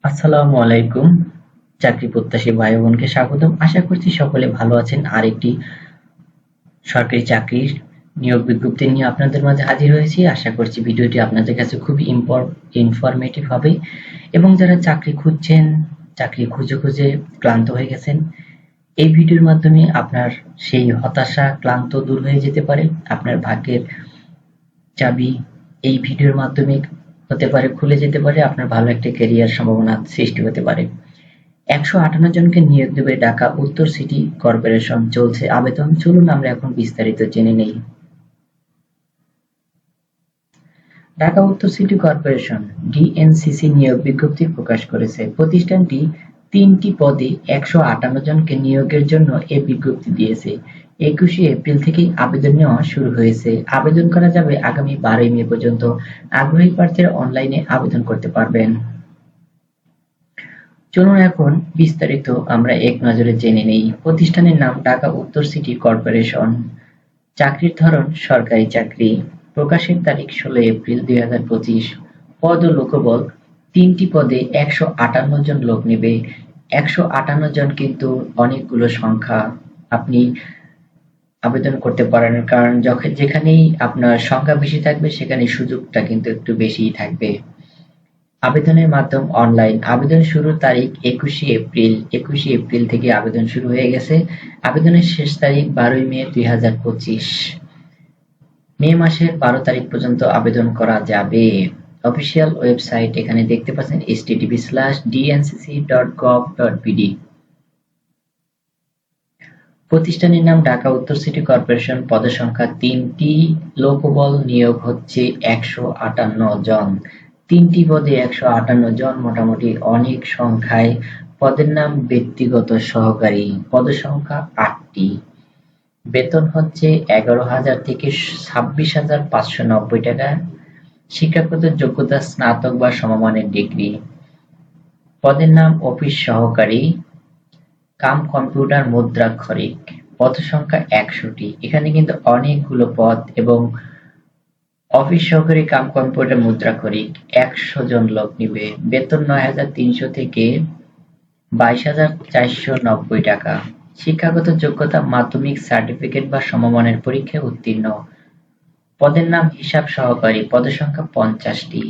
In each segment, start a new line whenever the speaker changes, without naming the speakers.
আসসালামু আলাইকুম। চাকরি প্রত্যাশী ভাই বোনকে স্বাগতম। আশা করছি সকলে ভালো আছেন। আরেকটি সরকারি চাকরির নিয়োগ বিজ্ঞপ্তি নিয়ে আপনাদের মাঝে হাজির হয়েছি। আশা করছি ভিডিওটি আপনাদের কাছে খুবই ইনফরমেটিভ হবে এবং যারা চাকরি খুঁজছেন, চাকরি খুঁজে খুঁজে ক্লান্ত হয়ে গেছেন, এই ভিডিওর মাধ্যমে আপনার সেই হতাশা, ক্লান্ত দূর হয়ে যেতে পারে। আপনার ভাগ্যের চাবি এই ভিডিওর মাধ্যমে হতে পারে খুলে যেতে পারে। আপনার ভালো একটা ক্যারিয়ার সম্ভাবনা সৃষ্টি হতে পারে। ১৫৮ জনকে নিয়োগ দেবে ঢাকা উত্তর সিটি কর্পোরেশন। চলছে আবেদন। চলুন আমরা এখন বিস্তারিত জেনে নেই। ঢাকা উত্তর সিটি কর্পোরেশন ডিএনসিসি নিয়োগ বিজ্ঞপ্তি প্রকাশ করেছে। প্রতিষ্ঠানটি ৩টি পদে ১৫৮ জনকে নিয়োগের জন্য এ বিজ্ঞপ্তি দিয়েছে। ২১শে এপ্রিল থেকেই আবেদন নেওয়া শুরু হয়েছে। আবেদন করা যাবে আগামী ১২ই মে পর্যন্ত। আগ্রহী প্রার্থীরা অনলাইনে আবেদন করতে পারবেন। চলুন এখন বিস্তারিত আমরা এক নজরে জেনে নেই। প্রতিষ্ঠানের নাম ঢাকা উত্তর সিটি কর্পোরেশন। চাকরির ধরন সরকারি চাকরি। প্রকাশের তারিখ ১৬ এপ্রিল ২০২৫। পদ ও লোকবল ৩টি পদে ১৫৮ জন লোক নেবে। ১৫৮ জন কিন্তু অনেকগুলো সংখ্যা। আপনি আবেদন করতে পারেন, কারণ যেখানেই আপনার সংখ্যা বেশি থাকবে সেখানে সুযোগটা কিন্তু একটু বেশিই থাকবে। আবেদনের মাধ্যম অনলাইন। আবেদন শুরুর তারিখ ২১শে এপ্রিল। ২১শে এপ্রিল থেকে আবেদন শুরু হয়ে গেছে। আবেদনের শেষ তারিখ ১২ই মে ২০২৫। মে মাসের ১২ তারিখ পর্যন্ত আবেদন করা যাবে। অফিসিয়াল ওয়েবসাইট এখানে দেখতে পাচ্ছেন http://dncc.gov.bd। প্রতিষ্ঠানের নাম ঢাকা উত্তর সিটি কর্পোরেশন। পদসংখ্যা ৩টি। লোকবল নিয়োগ হচ্ছে ১৫৮ জন। ৩টি পদে ১৫৮ জন মোটামুটি অনেক সংখ্যায়। পদের নাম ব্যক্তিগত সহকারী। পদসংখ্যা ৮টি। বেতন হচ্ছে ১১,০০০ থেকে ২৬,৫৯০ টাকা। শিক্ষাগত যোগ্যতা স্নাতক বা সমমানের ডিগ্রি। পদের নাম অফিস সহকারী কাম কম্পিউটার মুদ্রাক্ষরিক। পদসংখ্যা ১০০টি। এখানে কিন্তু অনেকগুলো পদ এবং অফিস সহকারী কাম কম্পিউটার মুদ্রাক্ষরিক ১০০ জন লোক নিবে। বেতন ৯,৩০০ থেকে ২২,৪৯০ টাকা। শিক্ষাগত যোগ্যতা মাধ্যমিক সার্টিফিকেট বা সমমানের পরীক্ষায় উত্তীর্ণ। পদের নাম হিসাব সহকারী। পদসংখ্যা ৫০টি।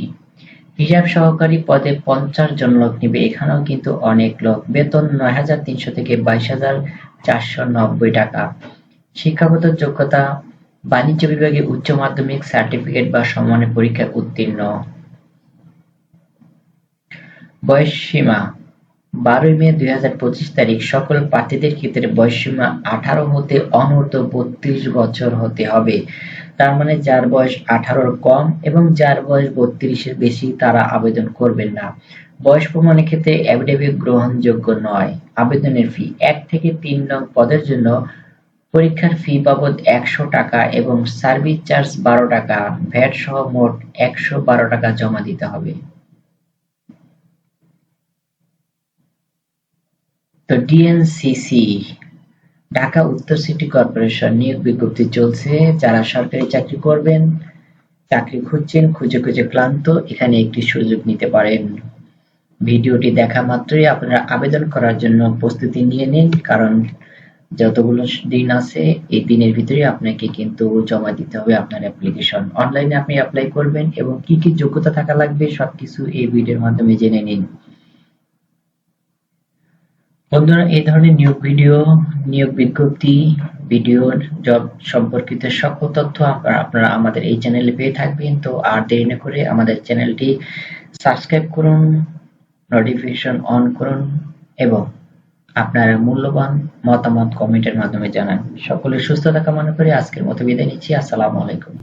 হিসাব সহকারী পদে ৫০ জন লোক নিবে। এখানেও কিন্তু অনেক লোক। বেতন ৯,৩০০ থেকে ২২,৪৯০ টাকা। শিক্ষাগত যোগ্যতা বাণিজ্য বিভাগে উচ্চ মাধ্যমিক সার্টিফিকেট বা সমমানের পরীক্ষায় উত্তীর্ণ। বয়সসীমা ১২ই মে ২০২৫ তারিখ। সকল প্রার্থীদের ক্ষেত্রে বয়সসীমা ১৮ হতে অনূর্ধ্ব ৩২ বছর হতে হবে। তার মানে যার বয়স ১৮-র কম এবং যার বয়স ৩২-এর বেশি তারা আবেদন করবেন না। বয়স প্রমাণের ক্ষেত্রে এফিডেভিট গ্রহণযোগ্য নয়। আবেদনের ফি ১ থেকে ৩ নং পদের জন্য পরীক্ষার ফি বাবদ ১০০ টাকা এবং সার্ভিস চার্জ ১২ টাকা, ভ্যাট সহ মোট ১১২ টাকা জমা দিতে হবে। তো ডিএনসিসি ঢাকা উত্তর সিটি কর্পোরেশন নিয়োগ বিজ্ঞপ্তি চলছে। যারা সরকারি চাকরি করবেন, চাকরি খুঁজছেন, খুঁজে খুঁজে ক্লান্ত, এখানে একটি সুযোগ নিতে পারেন। ভিডিওটি দেখা মাত্রই আপনারা আবেদন করার জন্য প্রস্তুতি নিয়ে নিন, কারণ যতগুলো দিন আছে এই দিনের ভিতরে আপনাকে কিন্তু জমা দিতে হবে আপনার অ্যাপ্লিকেশন। অনলাইনে আপনি অ্যাপ্লাই করবেন এবং কি কি যোগ্যতা থাকা লাগবে সবকিছু এই ভিডিওর মাধ্যমে জেনে নিন। বন্ধুরা, এই ধরনের নিয়োগ বিজ্ঞপ্তি, ভিডিও, জব সম্পর্কিত সকল তথ্য আপনারা আমাদের এই চ্যানেলে পেয়ে থাকবেন। তো আর দেরি না করে আমাদের চ্যানেলটি সাবস্ক্রাইব করুন, নোটিফিকেশন অন করুন এবং আপনার মূল্যবান মতামত কমেন্টের মাধ্যমে জানান। সকলে সুস্থ থাকা মনে করে আজকের মতো বিদায় নিচ্ছি। আসসালামু আলাইকুম।